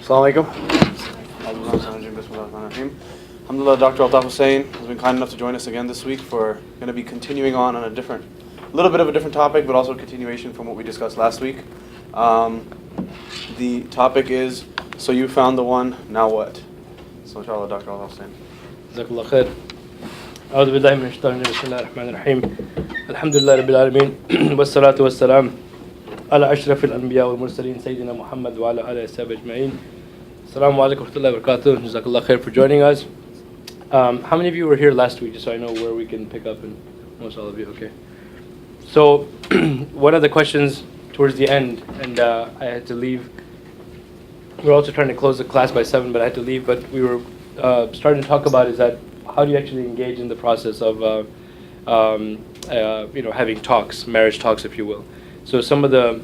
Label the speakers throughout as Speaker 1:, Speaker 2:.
Speaker 1: Assalamu alaikum. Alhamdulillah, Dr. Altaf Hussain has been kind enough to join us again this week. For going to be continuing on a little bit of a different topic, but also a continuation from what we discussed last week. The topic is, so you found the one, now what? So in Sha Allah, Dr. Altaf Hussain.
Speaker 2: Jazakallah khair. أعوذ بالله من الشيطان الرجيم بسم الله الرحمن الرحيم الحمد لله رب العالمين والصلاة والسلام على أشرف الأنبياء والمرسلين سيدنا محمد وعلى آله وصحبه أجمعين. Assalamu alaikum wa rahmatullahi wa barakatuh. Jazakallah khair for joining us. How many of you were here last week, just so I know where we can pick up? And most all of you, okay. So one of the questions towards the end, and I had to leave. We were also trying to close the class by 7, but I had to leave. But we were starting to talk about is that how do you actually engage in the process of having talks, marriage talks, if you will. So some of the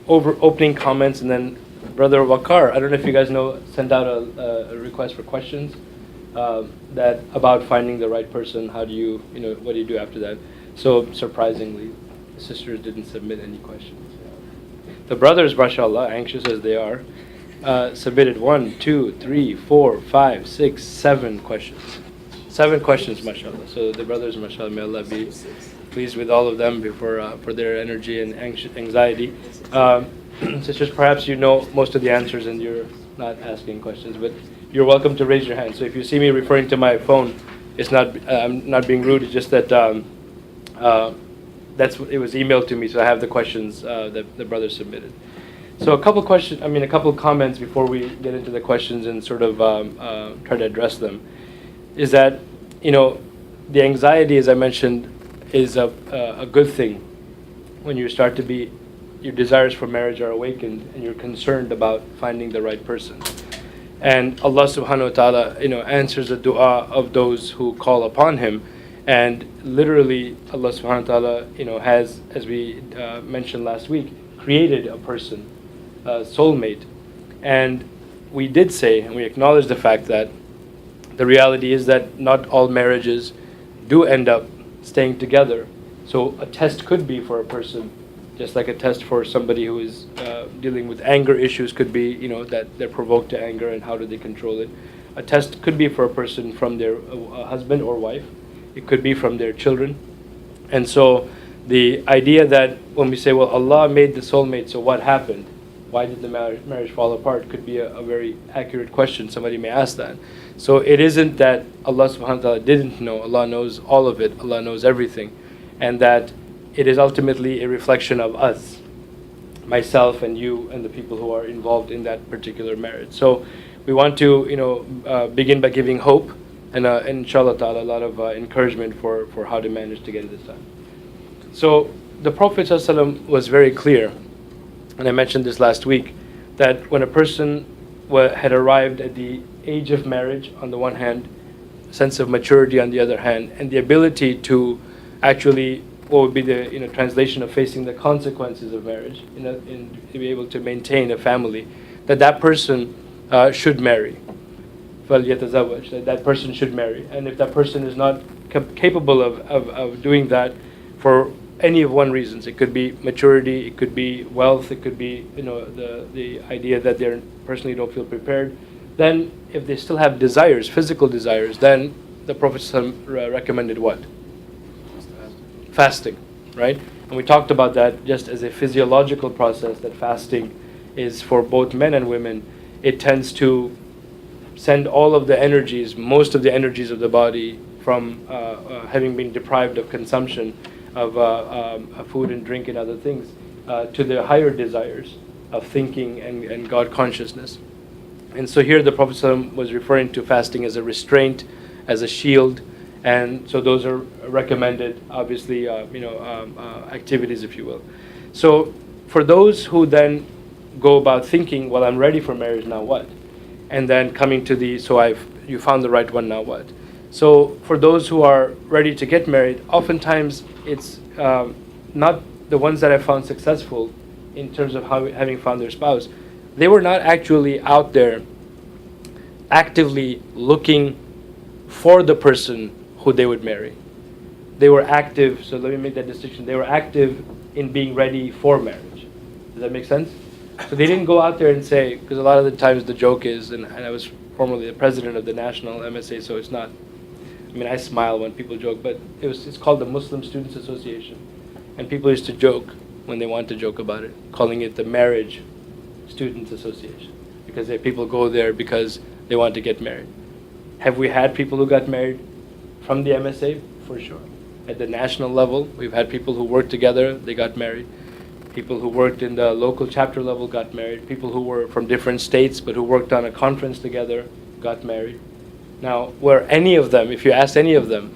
Speaker 2: opening comments, and then Brother Wakar, I don't know if you guys know, sent out a request for questions that about finding the right person. How do you, what do you do after that? So surprisingly, the sisters didn't submit any questions. The brothers, mashallah, anxious as they are, submitted 1, 2, 3, 4, 5, 6, 7 questions. 7 questions, mashallah. So the brothers, mashallah, may Allah be pleased with all of them for their energy and anxiety. Sisters, perhaps you know most of the answers and you're not asking questions, but you're welcome to raise your hand. So if you see me referring to my phone, it's not, I'm not being rude, it's just that it was emailed to me, so I have the questions that the brothers submitted. So a couple comments before we get into the questions and sort of try to address them, is that, the anxiety, as I mentioned, is a good thing when you start to be, your desires for marriage are awakened and you're concerned about finding the right person. And Allah subhanahu wa ta'ala, answers the dua of those who call upon Him. And literally, Allah subhanahu wa ta'ala, has, as we mentioned last week, created a person, a soulmate. And we did say, and we acknowledge the fact that the reality is that not all marriages do end up staying together. So a test could be for a person, just like a test for somebody who is dealing with anger issues could be, that they're provoked to anger and how do they control it. A test could be for a person from their husband or wife. It could be from their children. And so the idea that when we say, well, Allah made the soulmate, so what happened? Why did the marriage fall apart? Could be a very accurate question. Somebody may ask that. So it isn't that Allah subhanahu wa ta'ala didn't know. Allah knows all of it. Allah knows everything. And that it is ultimately a reflection of us, myself and you and the people who are involved in that particular marriage. So we want to, begin by giving hope and inshallah ta'ala a lot of encouragement for how to manage to get it this time. So the Prophet ﷺ was very clear, and I mentioned this last week, that when a person had arrived at the age of marriage on the one hand, sense of maturity on the other hand, and the ability to actually, what would be the translation of facing the consequences of marriage, and to be able to maintain a family, that person should marry. That person should marry. And if that person is not capable of doing that for any of one reasons, it could be maturity, it could be wealth, it could be the idea that they personally don't feel prepared, then if they still have desires, physical desires, then the Prophet recommended what? Fasting, right? And we talked about that just as a physiological process, that fasting is for both men and women. It tends to send all of the energies, most of the energies of the body from having been deprived of consumption of food and drink and other things to the higher desires of thinking and God consciousness. And so here the Prophet ﷺ was referring to fasting as a restraint, as a shield. And so those are recommended, obviously, activities, if you will. So for those who then go about thinking, well, I'm ready for marriage, now what? And then coming to you found the right one, now what? So for those who are ready to get married, oftentimes it's not the ones that I found successful in terms of having found their spouse. They were not actually out there actively looking for the person who they would marry. They were active, so let me make that distinction. They were active in being ready for marriage. Does that make sense? So they didn't go out there and say, because a lot of the times the joke is, and I was formerly the president of the National MSA, so it's not, I mean, I smile when people joke, but it's called the Muslim Students Association. And people used to joke when they want to joke about it, calling it the Marriage Students Association, because people go there because they want to get married. Have we had people who got married from the MSA? For sure. At the national level, we've had people who worked together, they got married. People who worked in the local chapter level got married. People who were from different states but who worked on a conference together got married. Now, were any of them, if you asked any of them,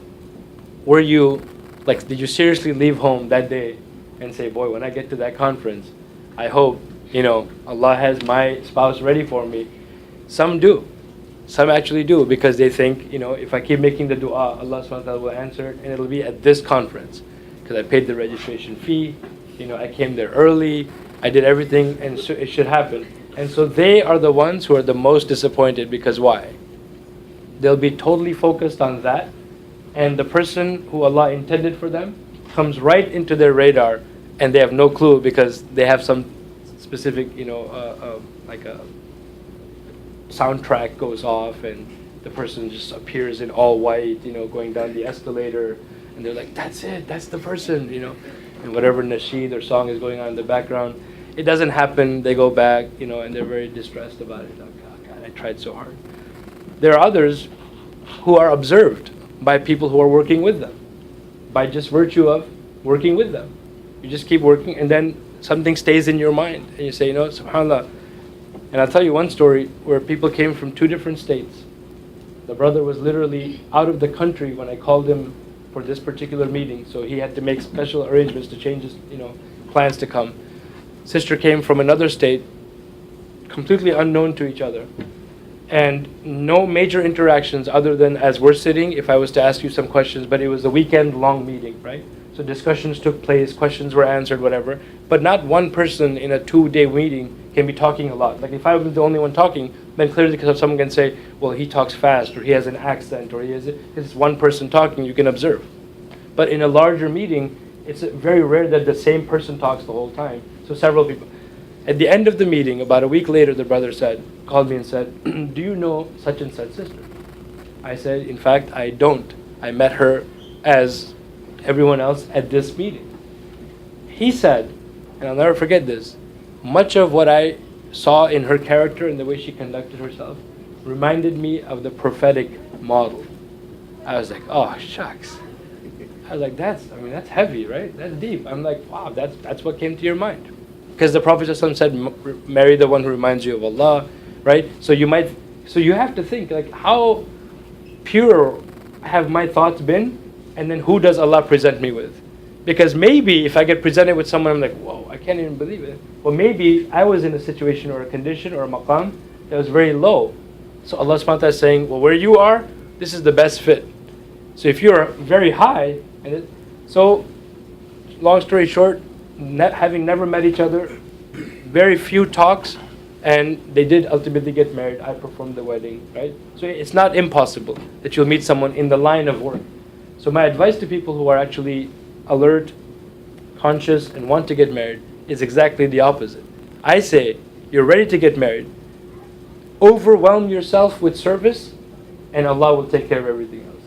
Speaker 2: were you, like, did you seriously leave home that day and say, boy, when I get to that conference, I hope, Allah has my spouse ready for me? Some do. Some actually do, because they think, if I keep making the dua, Allah subhanahu wa ta'ala will answer it, and it'll be at this conference, because I paid the registration fee, I came there early, I did everything, and so it should happen. And so they are the ones who are the most disappointed, because why? They'll be totally focused on that, and the person who Allah intended for them comes right into their radar, and they have no clue, because they have some specific, like a soundtrack goes off, and the person just appears in all white, going down the escalator, and they're like, that's it, that's the person, and whatever nasheed or song is going on in the background. It doesn't happen. They go back, and they're very distressed about it. Like, oh God, I tried so hard. There are others who are observed by people who are working with them, by just virtue of working with them. You just keep working, and then something stays in your mind, and you say, subhanAllah. And I'll tell you one story where people came from 2 different states. The brother was literally out of the country when I called him for this particular meeting, so he had to make special arrangements to change his, plans to come. Sister came from another state, completely unknown to each other, and no major interactions other than as we're sitting, if I was to ask you some questions, but it was a weekend-long meeting, right? So discussions took place, questions were answered, whatever, but not one person in a 2-day meeting can be talking a lot. Like if I was the only one talking, then clearly because someone can say, well, he talks fast, or he has an accent, or it's one person talking, you can observe. But in a larger meeting, it's very rare that the same person talks the whole time. So several people. At the end of the meeting, about a week later, the brother called me and said, do you know such and such sister? I said, in fact, I don't. I met her as everyone else at this meeting. He said, and I'll never forget this, much of what I saw in her character and the way she conducted herself reminded me of the prophetic model. I was like, oh, shucks. I was like, that's heavy, right? That's deep. I'm like, wow, that's what came to your mind. Because the Prophet ﷺ said, marry the one who reminds you of Allah, right? So you have to think, like, how pure have my thoughts been? And then who does Allah present me with? Because maybe if I get presented with someone, I'm like, whoa, I can't even believe it. Well, maybe I was in a situation or a condition or a maqam that was very low. So Allah subhanahu wa ta'ala is saying, well, where you are, this is the best fit. So if you're very high, so long story short, having never met each other, very few talks, and they did ultimately get married. I performed the wedding, right? So it's not impossible that you'll meet someone in the line of work. So my advice to people who are actually alert, conscious, and want to get married is exactly the opposite. I say, you're ready to get married, overwhelm yourself with service, and Allah will take care of everything else.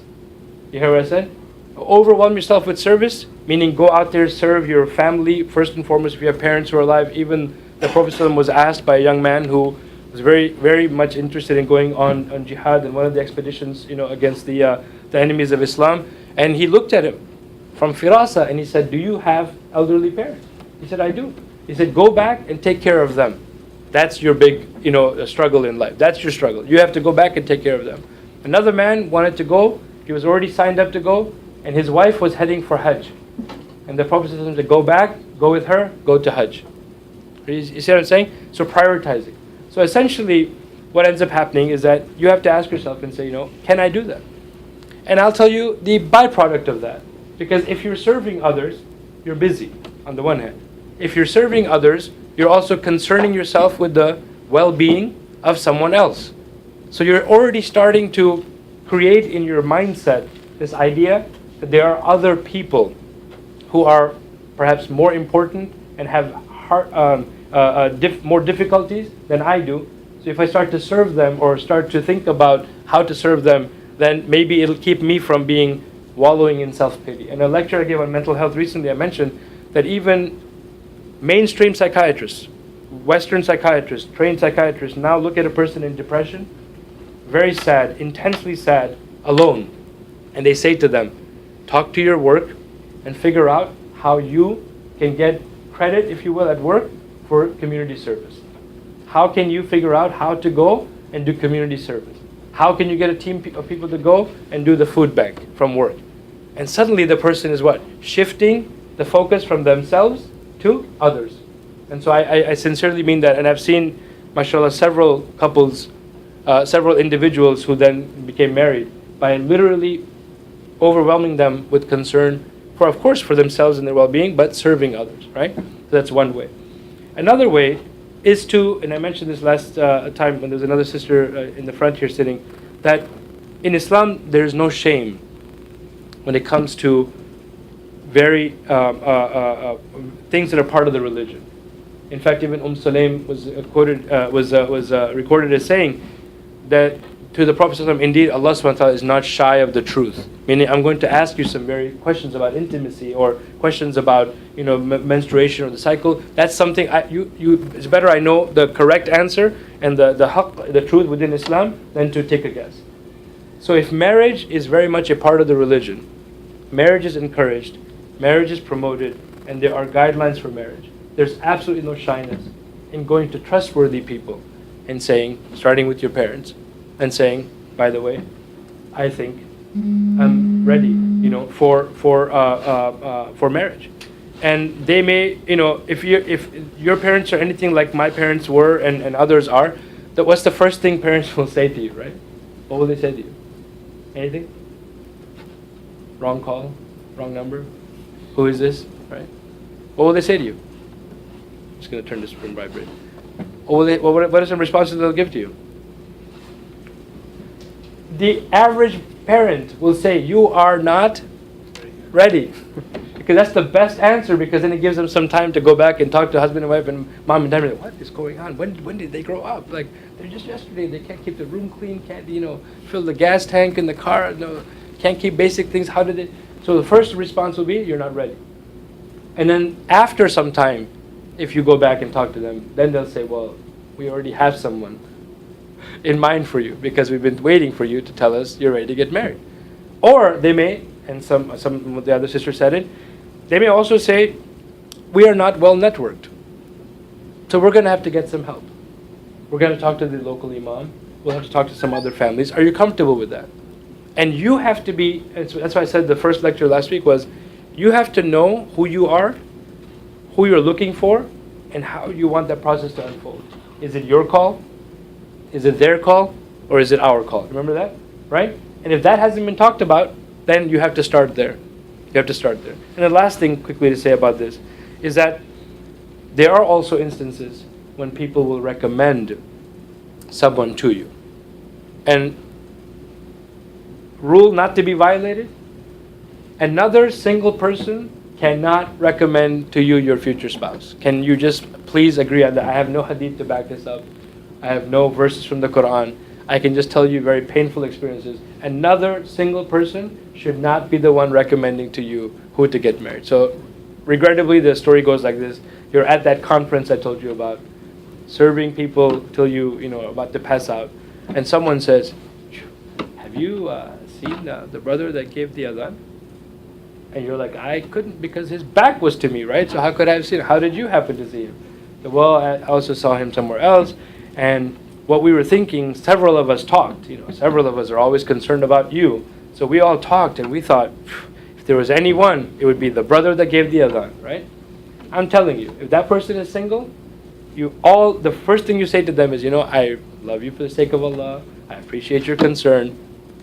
Speaker 2: You hear what I said? Overwhelm yourself with service, meaning go out there, serve your family, first and foremost, if you have parents who are alive. Even the Prophet ﷺ was asked by a young man who was very, very much interested in going on jihad and one of the expeditions, against the enemies of Islam. And he looked at him from firasa and he said, do you have elderly parents? He said, I do. He said, go back and take care of them. That's your big, struggle in life. That's your struggle. You have to go back and take care of them. Another man wanted to go. He was already signed up to go, and his wife was heading for Hajj. And the Prophet said, go back, go with her, go to Hajj. You see what I'm saying? So prioritizing. So essentially, what ends up happening is that you have to ask yourself and say, can I do that? And I'll tell you the byproduct of that. Because if you're serving others, you're busy, on the one hand. If you're serving others, you're also concerning yourself with the well-being of someone else. So you're already starting to create in your mindset this idea that there are other people who are perhaps more important and have more difficulties than I do. So if I start to serve them or start to think about how to serve them, then maybe it'll keep me from being wallowing in self-pity. In a lecture I gave on mental health recently, I mentioned that even mainstream psychiatrists, Western psychiatrists, trained psychiatrists, now look at a person in depression, very sad, intensely sad, alone. And they say to them, talk to your work and figure out how you can get credit, if you will, at work for community service. How can you figure out how to go and do community service? How can you get a team of people to go and do the food bank from work? And suddenly the person is what? Shifting the focus from themselves to others. And so I sincerely mean that. And I've seen, mashallah, several couples, several individuals who then became married by literally overwhelming them with concern for, of course, for themselves and their well-being, but serving others, right? So that's one way. Another way is to, and I mentioned this last time when there was another sister in the front here sitting, that in Islam there's no shame when it comes to very things that are part of the religion. In fact, even Sulaim was quoted, recorded as saying that to the Prophet ﷺ, indeed Allah subhanahu wa ta'ala is not shy of the truth. Meaning, I'm going to ask you some very questions about intimacy or questions about, menstruation or the cycle. That's something it's better I know the correct answer and the truth within Islam than to take a guess. So if marriage is very much a part of the religion, marriage is encouraged, marriage is promoted, and there are guidelines for marriage, there's absolutely no shyness in going to trustworthy people and saying, starting with your parents, and saying, by the way, I think I'm ready, for marriage. And they may, if your parents are anything like my parents were and others are, what's the first thing parents will say to you, right? What will they say to you? Anything? Wrong call? Wrong number? Who is this? Right? What will they say to you? I'm just going to turn this room vibrate. What are some responses they'll give to you? The average parent will say, you are not ready. Because that's the best answer, because then it gives them some time to go back and talk to husband and wife and mom and dad. Like, what is going on? When did they grow up? Like, they're just yesterday. They can't keep the room clean, can't, fill the gas tank in the car, can't keep basic things. How did it? So the first response will be, you're not ready. And then after some time, if you go back and talk to them, then they'll say, well, we already have someone in mind for you, because we've been waiting for you to tell us you're ready to get married. Or they may, and some of the other sisters said it, they may also say, we are not well networked, so we're going to have to get some help. We're going to talk to the local imam. We'll have to talk to some other families. Are you comfortable with that? And you have to be, and so that's why I said the first lecture last week was, you have to know who you are, who you're looking for, and how you want that process to unfold. Is it your call? Is it their call? Or is it our call? Remember that? Right? And if that hasn't been talked about, then you have to start there. You have to start there. And the last thing quickly to say about this is that there are also instances when people will recommend someone to you. And rule not to be violated, another single person cannot recommend to you your future spouse. Can you just please agree on that? I have no hadith to back this up. I have no verses from the Quran. I can just tell you very painful experiences. Another single person should not be the one recommending to you who to get married. So regrettably, the story goes like this. You're at that conference I told you about, serving people till about to pass out. And someone says, have you seen the brother that gave the adhan? And you're like, I couldn't, because his back was to me, right? So how could I have seen him? How did you happen to see him? Well, I also saw him somewhere else. And what we were thinking, several of us talked. Several of us are always concerned about you. So we all talked, and we thought, if there was anyone, it would be the brother that gave the adhan, right? I'm telling you, if that person is single, the first thing you say to them is, I love you for the sake of Allah. I appreciate your concern,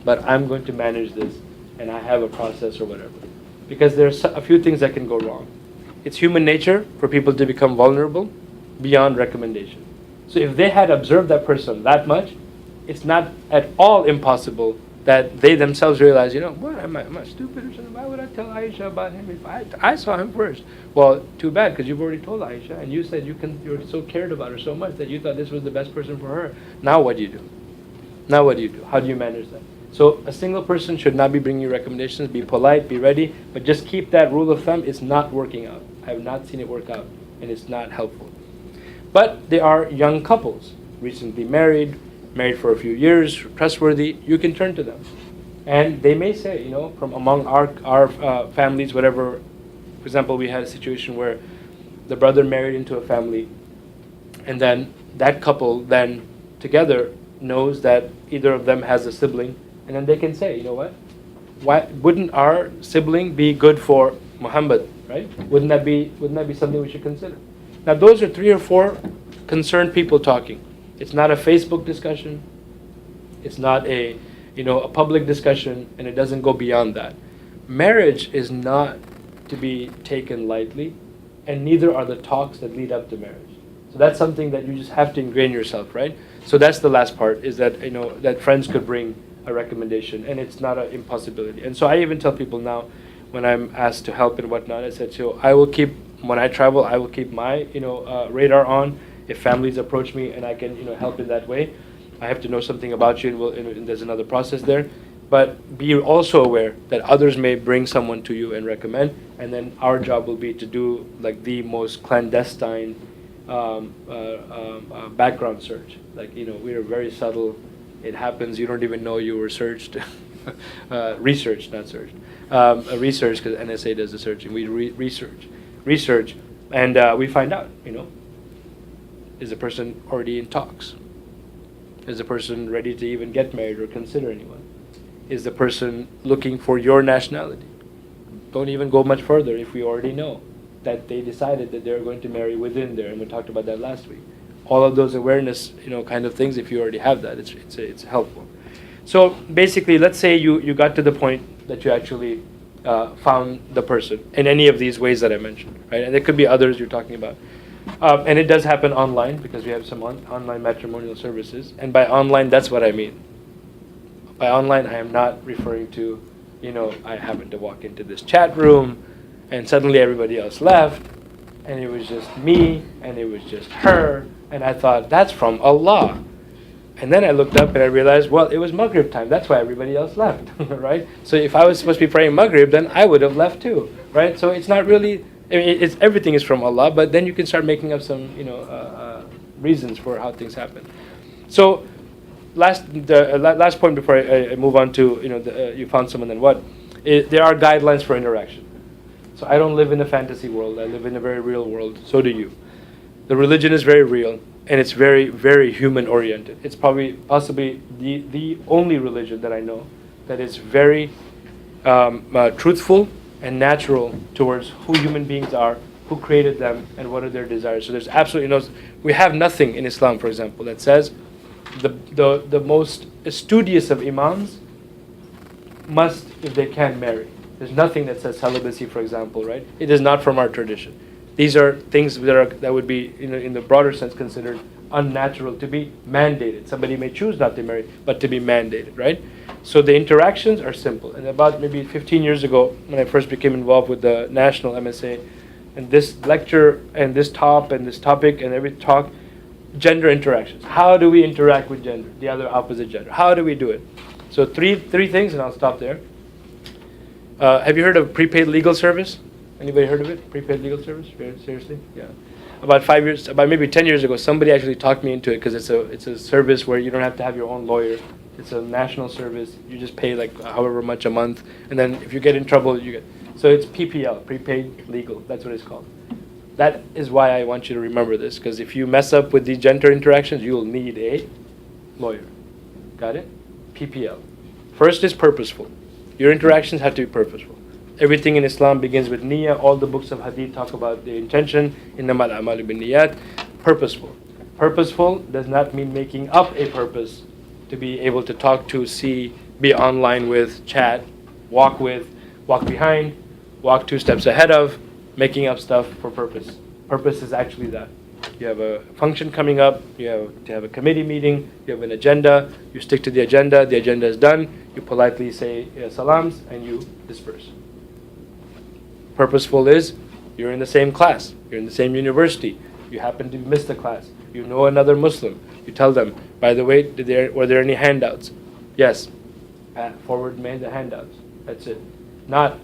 Speaker 2: but I'm going to manage this, and I have a process or whatever. Because there's a few things that can go wrong. It's human nature for people to become vulnerable beyond recommendation. So if they had observed that person that much, it's not at all impossible that they themselves realize, what, am I stupid or something? Why would I tell Aisha about him if I saw him first? Well, too bad, because you've already told Aisha, and you said you're so cared about her so much that you thought this was the best person for her. Now what do you do? Now what do you do? How do you manage that? So a single person should not be bringing you recommendations. Be polite, be ready, but just keep that rule of thumb. It's not working out. I have not seen it work out, and it's not helpful. But there are young couples, recently married for a few years, trustworthy. You can turn to them, and they may say, from among our families, whatever. For example, we had a situation where the brother married into a family, and then that couple then together knows that either of them has a sibling, and then they can say, why wouldn't our sibling be good for Muhammad, right? Wouldn't that be something we should consider? Now those are 3 or 4 concerned people talking. It's not a Facebook discussion. It's not a public discussion, and it doesn't go beyond that. Marriage is not to be taken lightly, and neither are the talks that lead up to marriage. So that's something that you just have to ingrain yourself, right? So that's the last part, is that that friends could bring a recommendation, and it's not an impossibility. And so I even tell people now, when I'm asked to help and whatnot, I said, so when I travel, I will keep my radar on. If families approach me and I can help in that way, I have to know something about you, and there's another process there. But be also aware that others may bring someone to you and recommend, and then our job will be to do like the most clandestine background search. Like we are very subtle. It happens. You don't even know you were searched. Researched, not searched. Research, because NSA does the searching. We research, and we find out. Is the person already in talks? Is the person ready to even get married or consider anyone? Is the person looking for your nationality? Don't even go much further if we already know that they decided that they're going to marry within there, and we talked about that last week. All of those awareness, kind of things, if you already have that, it's helpful. So basically, let's say you got to the point that you actually found the person in any of these ways that I mentioned, right? And there could be others you're talking about. And it does happen online, because we have some online matrimonial services. And by online, that's what I mean. By online, I am not referring to, I happened to walk into this chat room, and suddenly everybody else left, and it was just me, and it was just her, and I thought, that's from Allah. And then I looked up and I realized, well, it was Maghrib time. That's why everybody else left, right? So if I was supposed to be praying Maghrib, then I would have left too, right? So it's not really, everything is from Allah, but then you can start making up some, reasons for how things happen. So last point before I move on to, you found someone, then what? There are guidelines for interaction. So I don't live in a fantasy world. I live in a very real world. So do you. The religion is very real, and it's very, very human-oriented. It's possibly the only religion that I know that is very truthful and natural towards who human beings are, who created them, and what are their desires. So there's absolutely we have nothing in Islam, for example, that says the most studious of imams must, if they can, marry. There's nothing that says celibacy, for example, right? It is not from our tradition. These are things that would be, in the broader sense, considered unnatural to be mandated. Somebody may choose not to marry, but to be mandated, right? So the interactions are simple. And about maybe 15 years ago, when I first became involved with the national MSA, and this lecture and this topic and every talk, gender interactions. How do we interact with gender, the other opposite gender? How do we do it? So three things, and I'll stop there. Have you heard of prepaid legal service? Anybody heard of it? Prepaid legal service? Seriously? Yeah. About 10 years ago, somebody actually talked me into it, because it's a service where you don't have to have your own lawyer. It's a national service. You just pay like however much a month, and then if you get in trouble, you get. So it's PPL, prepaid legal. That's what it's called. That is why I want you to remember this, because if you mess up with these gender interactions, you will need a lawyer. Got it? PPL. First is purposeful. Your interactions have to be purposeful. Everything in Islam begins with niyyah. All the books of hadith talk about the intention. Innamal a'malu binniyat. Purposeful. Purposeful does not mean making up a purpose to be able to talk to, see, be online with, chat, walk behind, walk 2 steps ahead of, making up stuff for purpose. Purpose is actually that. You have a function coming up, you have to have a committee meeting, you have an agenda, you stick to the agenda is done, You politely say salams and you disperse. Purposeful is you're in the same class, you're in the same university, you happen to miss the class, you know another Muslim. You tell them, by the way, were there any handouts? Yes. Forward me the handouts. That's it. Not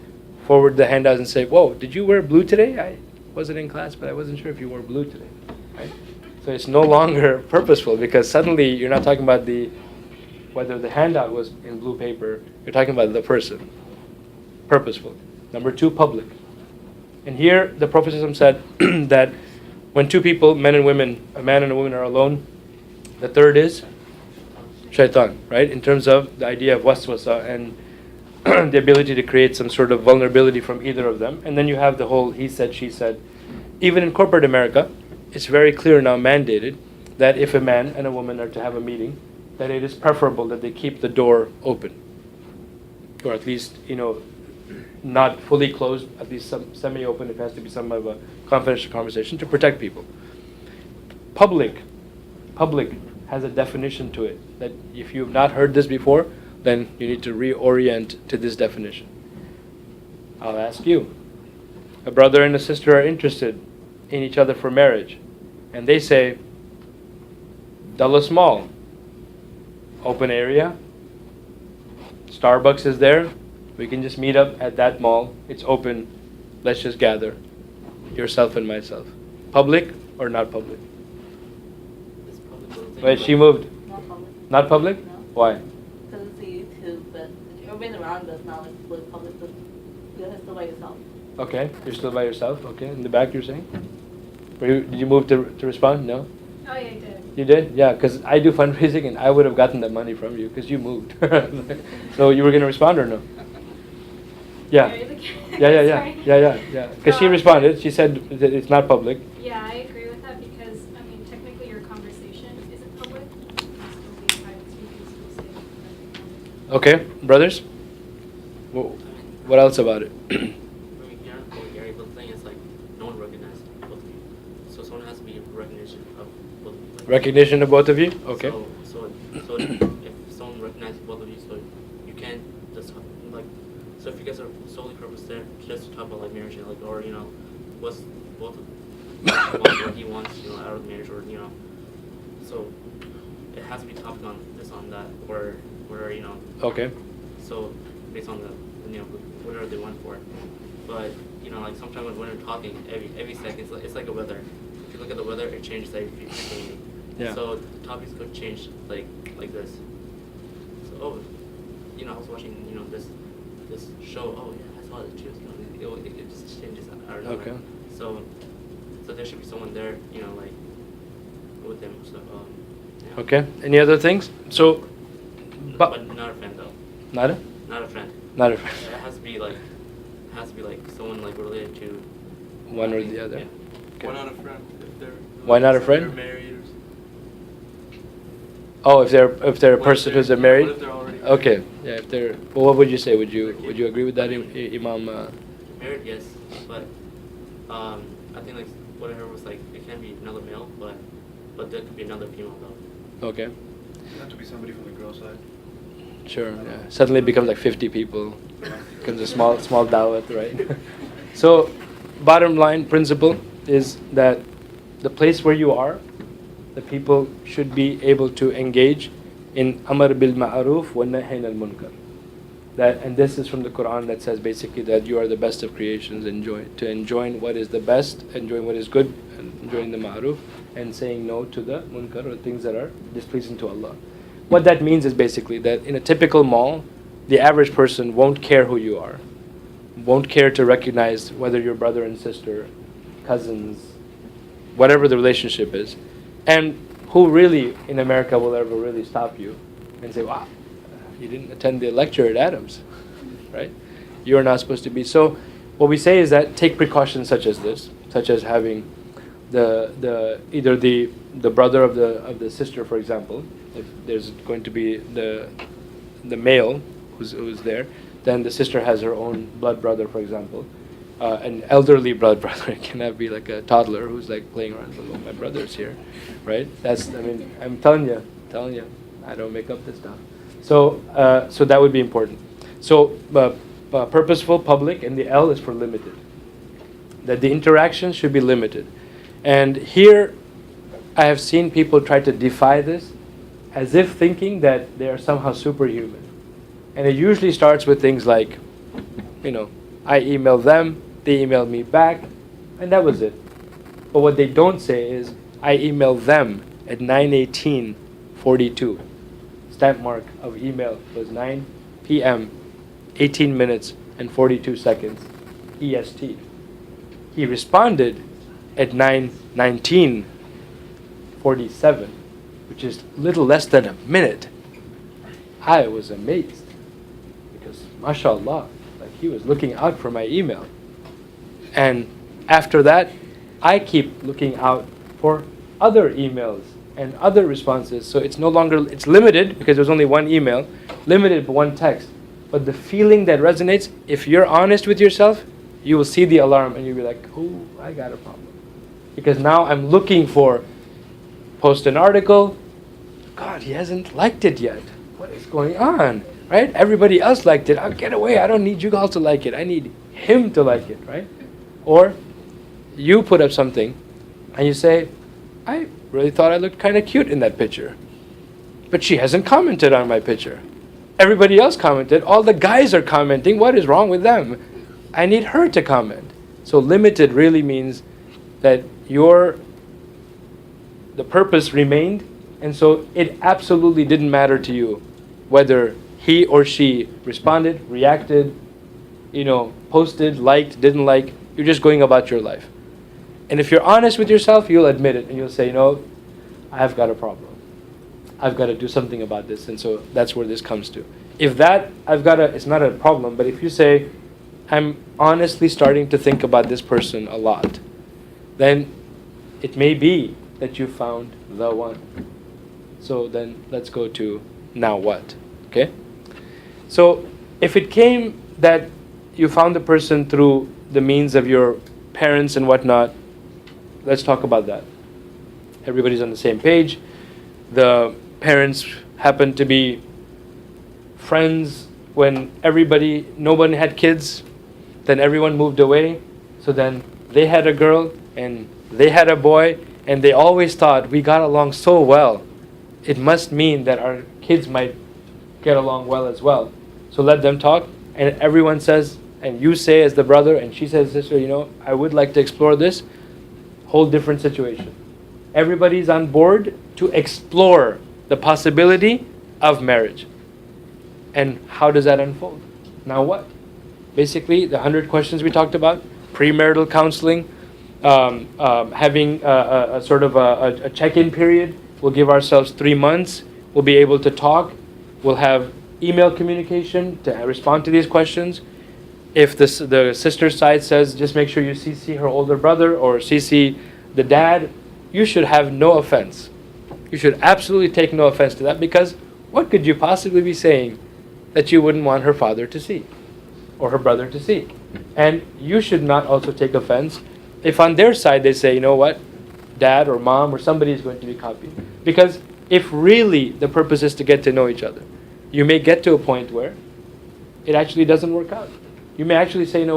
Speaker 2: forward the handouts and say, whoa, did you wear blue today? I wasn't in class, but I wasn't sure if you wore blue today. Right? So it's no longer purposeful, because suddenly you're not talking about whether the handout was in blue paper, you're talking about the person. Purposeful. Number 2, public. And here the Prophet ﷺ said that when two people, men and women, a man and a woman are alone, the third is shaitan, right? In terms of the idea of waswasa and the ability to create some sort of vulnerability from either of them. And then you have the whole he said, she said. Even in corporate America, it's very clear now, mandated, that if a man and a woman are to have a meeting, that it is preferable that they keep the door open. Or at least, not fully closed, at least semi-open. It has to be some of a confidential conversation to protect people. Public has a definition to it, that if you've not heard this before, then you need to reorient to this definition. I'll ask you. A brother and a sister are interested in each other for marriage, and they say, Dulles Mall, open area, Starbucks is there, we can just meet up at that mall, it's open, let's just gather, yourself and myself. Public or not public?
Speaker 3: It's public.
Speaker 2: Wait, she moved.
Speaker 4: Not public.
Speaker 2: Not public?
Speaker 4: No.
Speaker 2: Why?
Speaker 4: Because it's YouTube, but everybody's around us now, like with public, but you're still by yourself.
Speaker 2: Okay, you're still by yourself. Okay, in the back you're saying? Did you move to respond? No?
Speaker 5: Oh, yeah, I did.
Speaker 2: You did? Yeah, because I do fundraising and I would have gotten that money from you because you moved. So you were going to respond or no? Yeah. Yeah. Because she responded. She said that it's not public.
Speaker 5: Yeah, I agree with that because, technically your conversation isn't public. It can still be private speaking, still say.
Speaker 2: Okay, brothers? What else about it?
Speaker 3: I mean, Gary, the thing is like no one recognizes both of you, so someone has to be recognition of both of you. Like,
Speaker 2: Recognition of both of you? Okay.
Speaker 3: So if someone recognizes both of you, so you can't just like, so if you guys are solely purposed there just to talk about like marriage and like, or what's both of what he wants out of marriage, or so it has to be topic on this on that, or
Speaker 2: Okay.
Speaker 3: so based on the whatever they want for it. But like sometimes when we're talking, every second it's like a weather. If you look at the weather, it changes every 15 minutes.
Speaker 2: Yeah.
Speaker 3: So the topics could change like this. So I was watching this show. Oh yeah, I saw it too. It just changes out of nowhere.
Speaker 2: Okay.
Speaker 3: So there should be someone there, like with them. So yeah.
Speaker 2: Okay. Any other things? So,
Speaker 3: But not a friend though.
Speaker 2: Not a?
Speaker 3: Not a friend.
Speaker 2: Not a friend.
Speaker 3: It has to be like someone like related to
Speaker 2: One or the other.
Speaker 3: Yeah.
Speaker 2: Okay.
Speaker 6: Why not a friend? If they're
Speaker 2: Why not a
Speaker 6: if
Speaker 2: friend?
Speaker 6: They're married or
Speaker 2: Oh, if they're a
Speaker 6: What
Speaker 2: person
Speaker 6: if
Speaker 2: who's
Speaker 6: they're-
Speaker 2: married.
Speaker 6: what if they're already
Speaker 2: Okay. Yeah. If they're. Well, what would you say? Would you agree with that, Imam?
Speaker 3: married, yes, but I think like what I heard was like it can be another male, but there could be another female though.
Speaker 2: Okay.
Speaker 6: It have to be somebody from the girl side.
Speaker 2: Sure. Yeah. Suddenly it becomes like 50 people. Becomes a small dawat, right? So, bottom line principle is that the place where you are, the people should be able to engage in amr bil ma'ruf wa nahy anil munkar. And this is from the Quran that says basically that you are the best of creations. Enjoying what is the best, enjoying what is good, and enjoying the ma'ruf, and saying no to the munkar or things that are displeasing to Allah. What that means is basically that in a typical mall, the average person won't care who you are, won't care to recognize whether you're brother and sister, cousins, whatever the relationship is. And who really in America will ever really stop you and say, wow, you didn't attend the lecture at Adams, right? You're not supposed to be. So what we say is that take precautions such as this, such as having either the brother of the sister, for example, if there's going to be the male who's there, then the sister has her own blood brother, for example, an elderly blood brother. It cannot be like a toddler who's like playing around. Oh, my brother's here, right? I'm telling you, I don't make up this stuff. So that would be important. So purposeful, public, and the L is for limited. That the interaction should be limited. And here, I have seen people try to defy this as if thinking that they are somehow superhuman. And it usually starts with things like, I email them, they email me back, and that was it. But what they don't say is, I emailed them at 9:18:42. Stamp mark of email was 9 p.m., 18 minutes and 42 seconds EST. He responded at 9:19:47, which is little less than a minute. I was amazed because, mashallah, like he was looking out for my email. And after that, I keep looking out for other emails and other responses. So it's no longer, it's limited because there's only one email, limited but one text. But the feeling that resonates, if you're honest with yourself, you will see the alarm and you'll be like, oh, I got a problem. Because now I'm looking for, post an article, God, he hasn't liked it yet. What is going on? Right? Everybody else liked it. I'll get away. I don't need you all to like it. I need him to like it, right? Or you put up something and you say, I really thought I looked kind of cute in that picture. But she hasn't commented on my picture. Everybody else commented. All the guys are commenting. What is wrong with them? I need her to comment. So limited really means that the purpose remained, and so it absolutely didn't matter to you whether he or she responded, reacted, posted, liked, didn't like. You're just going about your life. And if you're honest with yourself, you'll admit it and you'll say, I've got a problem. I've got to do something about this. And so that's where this comes to. If that, it's not a problem, but if you say, I'm honestly starting to think about this person a lot, then it may be that you found the one. So then let's go to now what, okay? So if it came that you found the person through the means of your parents and whatnot, let's talk about that. Everybody's on the same page. The parents happen to be friends when no one had kids, then everyone moved away. So then they had a girl and they had a boy, and they always thought we got along so well. It must mean that our kids might get along well as well. So let them talk, and everyone says, and you say as the brother, and she says, sister, I would like to explore this. Whole different situation. Everybody's on board to explore the possibility of marriage. And how does that unfold? Now what? Basically, the 100 questions we talked about, premarital counseling, having a sort of a check-in period. We'll give ourselves 3 months. We'll be able to talk. We'll have email communication to respond to these questions. If the sister side says, just make sure you CC her older brother or CC the dad, you should have no offense. You should absolutely take no offense to that, because what could you possibly be saying that you wouldn't want her father to see or her brother to see? And you should not also take offense if on their side they say, dad or mom or somebody is going to be copied. Because if really the purpose is to get to know each other, you may get to a point where it actually doesn't work out. You may actually say,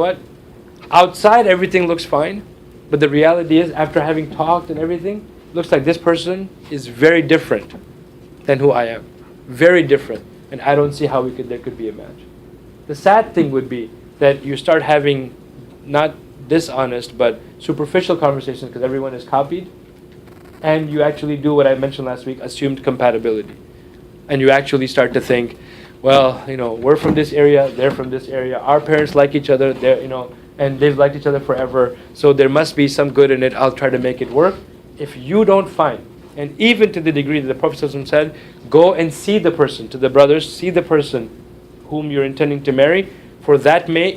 Speaker 2: outside everything looks fine, but the reality is, after having talked and everything, looks like this person is very different than who I am. Very different. And I don't see how there could be a match. The sad thing would be that you start having not dishonest but superficial conversations because everyone is copied, and you actually do what I mentioned last week, assumed compatibility. And you actually start to think, well, we're from this area, they're from this area, our parents like each other, and they've liked each other forever, so there must be some good in it, I'll try to make it work. If you don't find, and even to the degree that the Prophet ﷺ said, go and see the person, to the brothers, see the person whom you're intending to marry, for that may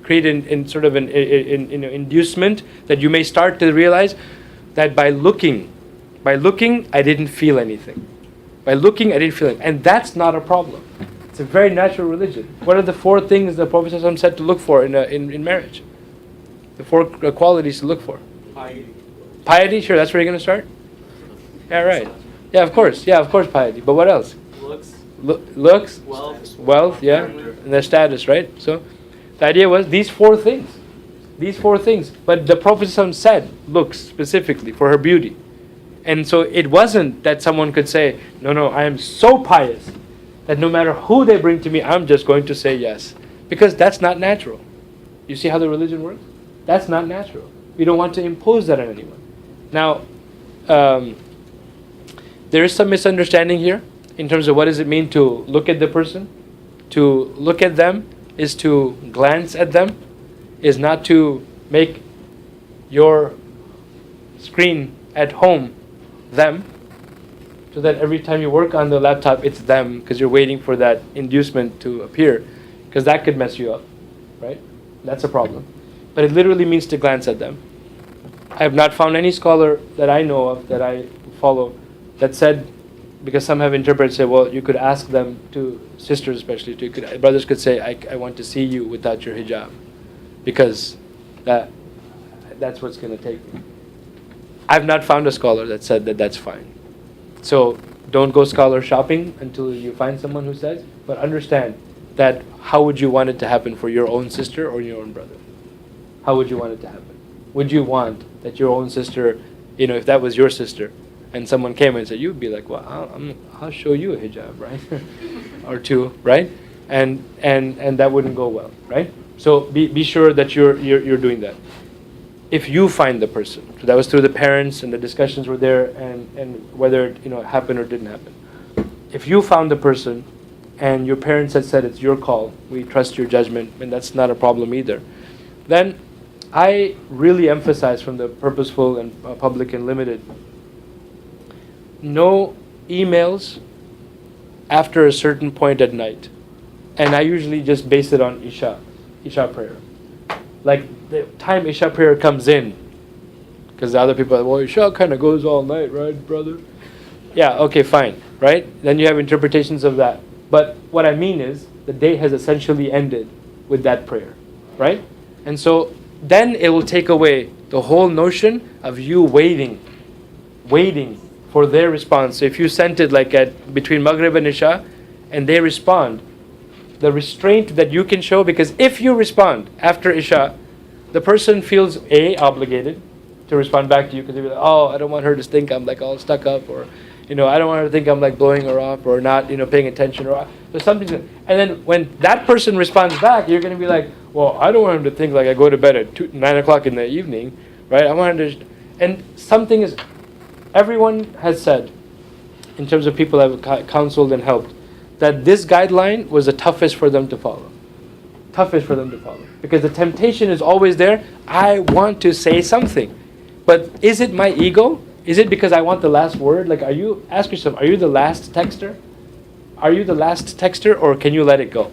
Speaker 2: create an sort of an inducement that you may start to realize that by looking, I didn't feel anything. By looking, I didn't feel it. And that's not a problem. It's a very natural religion. What are the 4 things the Prophet ﷺ said to look for in marriage? The 4 qualities to look for. Piety, sure, that's where you're going to start? Yeah, right. Yeah, of course, piety. But what else?
Speaker 3: Looks,
Speaker 2: looks,
Speaker 3: Wealth,
Speaker 2: yeah, and their status, right? So the idea was these four things. But the Prophet ﷺ said looks specifically for her beauty. And so it wasn't that someone could say, no, I am so pious that no matter who they bring to me, I'm just going to say yes. Because that's not natural. You see how the religion works? That's not natural. We don't want to impose that on anyone. Now, there is some misunderstanding here in terms of what does it mean to look at the person. To look at them is to glance at them, is not to make your screen at home them, so that every time you work on the laptop it's them, because you're waiting for that inducement to appear, because that could mess you up, right? That's a problem. But it literally means to glance at them. I have not found any scholar that I know of, that I follow, that said, because some have interpreted, say, well, you could ask them, to sisters especially, brothers could say, I want to see you without your hijab, because that's what's going to take me. I've not found a scholar that said that that's fine. So don't go scholar shopping until you find someone who says, but understand that how would you want it to happen for your own sister or your own brother? How would you want it to happen? Would you want that your own sister, if that was your sister, and someone came and said, you'd be like, well, I'll show you a hijab, right? Or two, right? And that wouldn't go well, right? So be sure that you're doing that. If you find the person, so that was through the parents and the discussions were there, and whether it happened or didn't happen. If you found the person and your parents had said it's your call, we trust your judgment, and that's not a problem either, then I really emphasize from the purposeful and public and limited, no emails after a certain point at night. And I usually just base it on Isha prayer. Like the time Isha prayer comes in, because the other people are, well, Isha kind of goes all night, right, brother? Yeah, okay, fine, right? Then you have interpretations of that. But what I mean is, the day has essentially ended with that prayer, right? And so then it will take away the whole notion of you waiting for their response. So if you sent it like between Maghrib and Isha, and they respond, the restraint that you can show, because if you respond after Isha, the person feels obligated to respond back to you, because they'll be like, oh, I don't want her to think I'm like all stuck up, or I don't want her to think I'm like blowing her off, or not paying attention, or there's something. And then when that person responds back, you're going to be like, well, I don't want him to think like I go to bed at 9 o'clock in the evening, right? I want him to, and something is, everyone has said, in terms of people I've counseled and helped, that this guideline was the toughest for them to follow. Because the temptation is always there. I want to say something. But is it my ego? Is it because I want the last word? Like, ask yourself, are you the last texter? Are you the last texter, or can you let it go?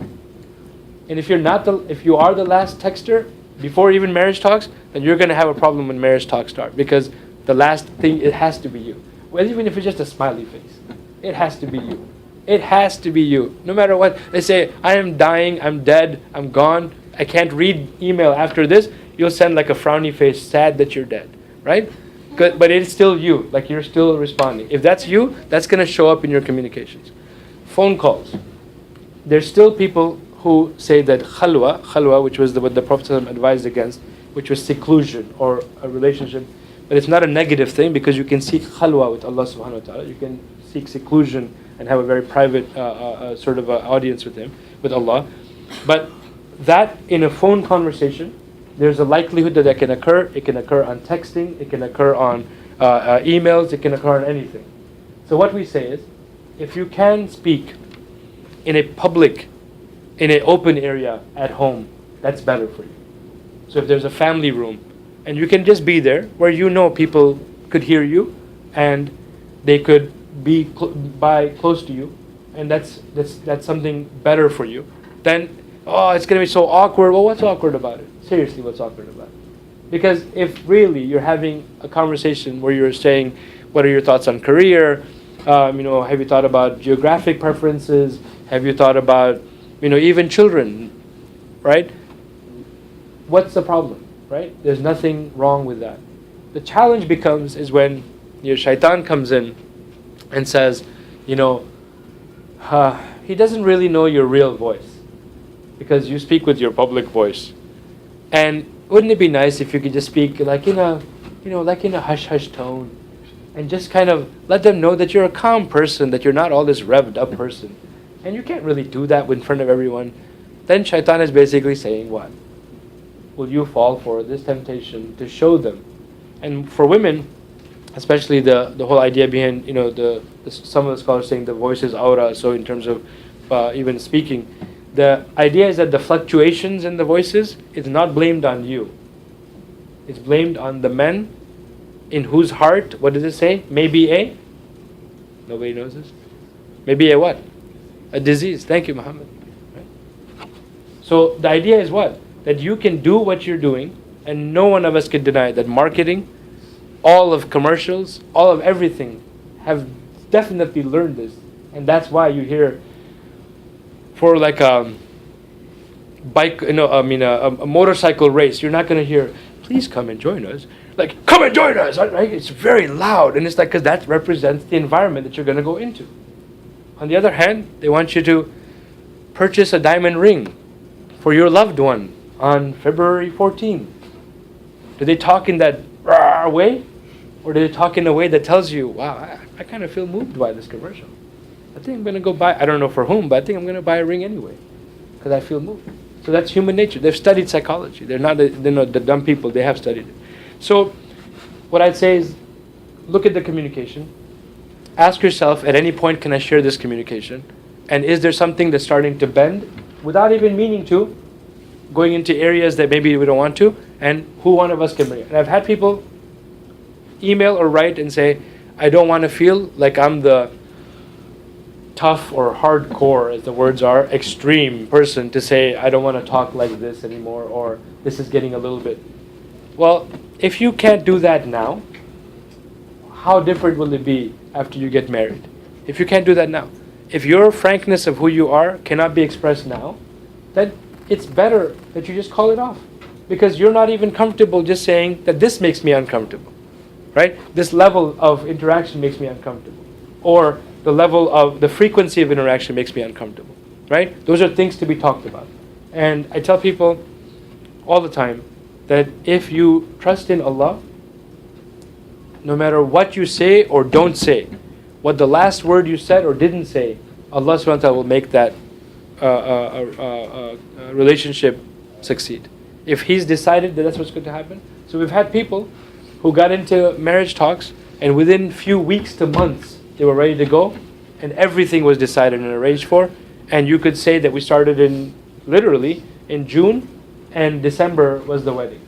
Speaker 2: And if you are the last texter, before even marriage talks, then you're going to have a problem when marriage talks start. Because the last thing, it has to be you. Well, even if it's just a smiley face, it has to be you. It has to be you. No matter what. They say, I am dying, I'm dead, I'm gone, I can't read email after this. You'll send like a frowny face, sad that you're dead. Right? Good, but it's still you. Like you're still responding. If that's you, that's going to show up in your communications. Phone calls. There's still people who say that khalwa, which was what the Prophet ﷺ advised against, which was seclusion or a relationship. But it's not a negative thing, because you can seek khalwa with Allah subhanahu wa ta'ala. You can seek seclusion and have a very private sort of audience with Him, with Allah. But that in a phone conversation, there's a likelihood that can occur. It can occur on texting. It can occur on emails. It can occur on anything. So what we say is, if you can speak in a public, in an open area at home, that's better for you. So if there's a family room, and you can just be there, where people could hear you, and they could be close to you, and that's something better for you. Then, it's going to be so awkward. Well, what's awkward about it? Seriously, what's awkward about it? Because if really you're having a conversation where you're saying, what are your thoughts on career? Have you thought about geographic preferences? Have you thought about, even children, right? What's the problem, right? There's nothing wrong with that. The challenge is when your shaitan comes in and says, he doesn't really know your real voice because you speak with your public voice. And wouldn't it be nice if you could just speak like in a, like in a hush-hush tone and just kind of let them know that you're a calm person, that you're not all this revved up person. And you can't really do that in front of everyone. Then shaitan is basically saying what? Will you fall for this temptation to show them? And for women, especially the whole idea behind, some of the scholars saying the voice is aura, so in terms of even speaking, the idea is that the fluctuations in the voices is not blamed on you. It's blamed on the men in whose heart, what does it say? Maybe a? Nobody knows this? Maybe a what? A disease. Thank you, Muhammad. Right? So the idea is what? That you can do what you're doing, and no one of us can deny that marketing, all of commercials, all of everything have definitely learned this. And that's why you hear for like a bike, a motorcycle race, you're not going to hear, please come and join us. Like, come and join us, right? It's very loud. And it's like, because that represents the environment that you're going to go into. On the other hand, they want you to purchase a diamond ring for your loved one on February 14th. Do they talk in that way? Or do they talk in a way that tells you, wow, I kind of feel moved by this commercial. I think I'm going to go buy, I don't know for whom, but I think I'm going to buy a ring anyway because I feel moved. So that's human nature. They've studied psychology. They're not the dumb people. They have studied it. So what I'd say is look at the communication. Ask yourself at any point, can I share this communication? And is there something that's starting to bend without even meaning to, going into areas that maybe we don't want to, and who one of us can bring it? And I've had people email or write and say, I don't want to feel like I'm the tough or hardcore, as the words are, extreme person to say, I don't want to talk like this anymore, or this is getting a little bit. Well, if you can't do that now, how different will it be after you get married? If you can't do that now. If your frankness of who you are cannot be expressed now, then it's better that you just call it off. Because you're not even comfortable just saying that this makes me uncomfortable. Right? This level of interaction makes me uncomfortable. Or the level of the frequency of interaction makes me uncomfortable. Right? Those are things to be talked about. And I tell people all the time that if you trust in Allah, no matter what you say or don't say, what the last word you said or didn't say, Allah subhanahu wa ta'ala will make that relationship succeed. If He's decided that that's what's going to happen. So we've had people who got into marriage talks, and within few weeks to months, they were ready to go, and everything was decided and arranged for. And you could say that we started literally in June, and December was the wedding.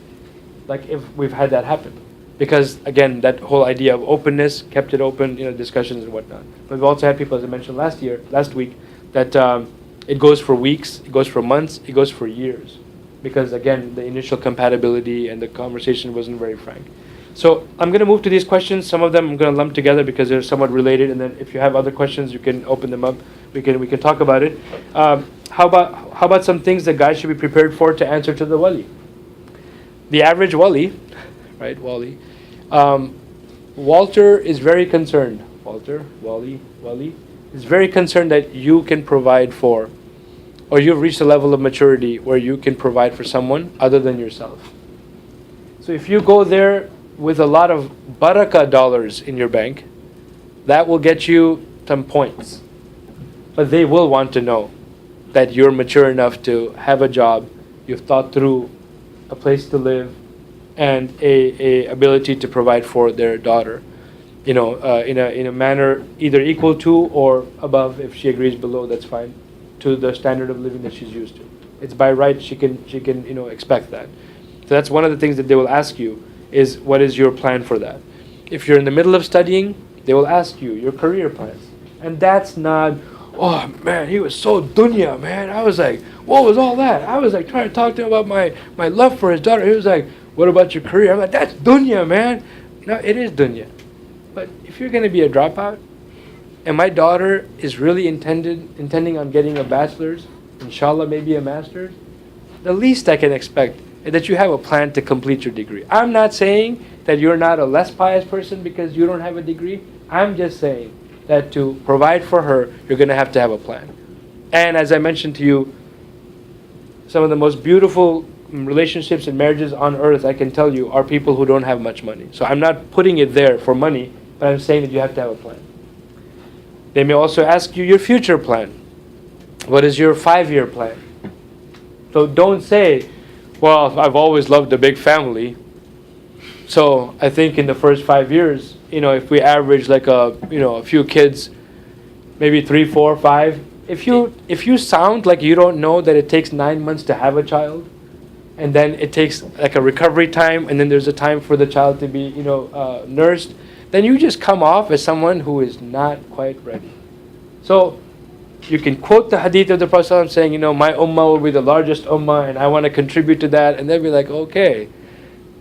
Speaker 2: Like if we've had that happen. Because again, that whole idea of openness kept it open, discussions and whatnot. But we've also had people, as I mentioned last week, that it goes for weeks, it goes for months, it goes for years. Because again, the initial compatibility and the conversation wasn't very frank. So I'm going to move to these questions. Some of them I'm going to lump together because they're somewhat related. And then if you have other questions, you can open them up. We can talk about it. How about some things that guys should be prepared for to answer to the wali? The average wali, right, wali. Walter is very concerned. Wali is very concerned that you can provide for, or you've reached a level of maturity where you can provide for someone other than yourself. So if you go there with a lot of barakah dollars in your bank, that will get you some points. But they will want to know that you're mature enough to have a job, you've thought through a place to live, and a ability to provide for their daughter, in a manner either equal to or above. If she agrees below, that's fine, to the standard of living that she's used to. It's by right she can expect that. So that's one of the things that they will ask you is, what is your plan for that? If you're in the middle of studying, they will ask you your career plans, and that's not, oh man, he was so dunya, man. I was like, what was all that? I was like trying to talk to him about my love for his daughter. He was like, what about your career? I'm like, that's dunya, man. No, it is dunya. But if you're going to be a dropout, and my daughter is really intending on getting a bachelor's, In Sha Allah maybe a master's, the least I can expect is that you have a plan to complete your degree. I'm not saying that you're not a less pious person because you don't have a degree. I'm just saying that to provide for her, you're going to have a plan. And as I mentioned to you, some of the most beautiful relationships and marriages on earth, I can tell you, are people who don't have much money. So I'm not putting it there for money, but I'm saying that you have to have a plan. They may also ask you your future plan. What is your 5-year plan? So don't say, well, I've always loved a big family. So I think in the first 5 years, if we average like a few kids, maybe 3, 4, 5. If you sound like you don't know that it takes 9 months to have a child, and then it takes like a recovery time, and then there's a time for the child to be nursed, then you just come off as someone who is not quite ready. So you can quote the hadith of the Prophet saying, my ummah will be the largest ummah, and I want to contribute to that, and they'll be like, okay.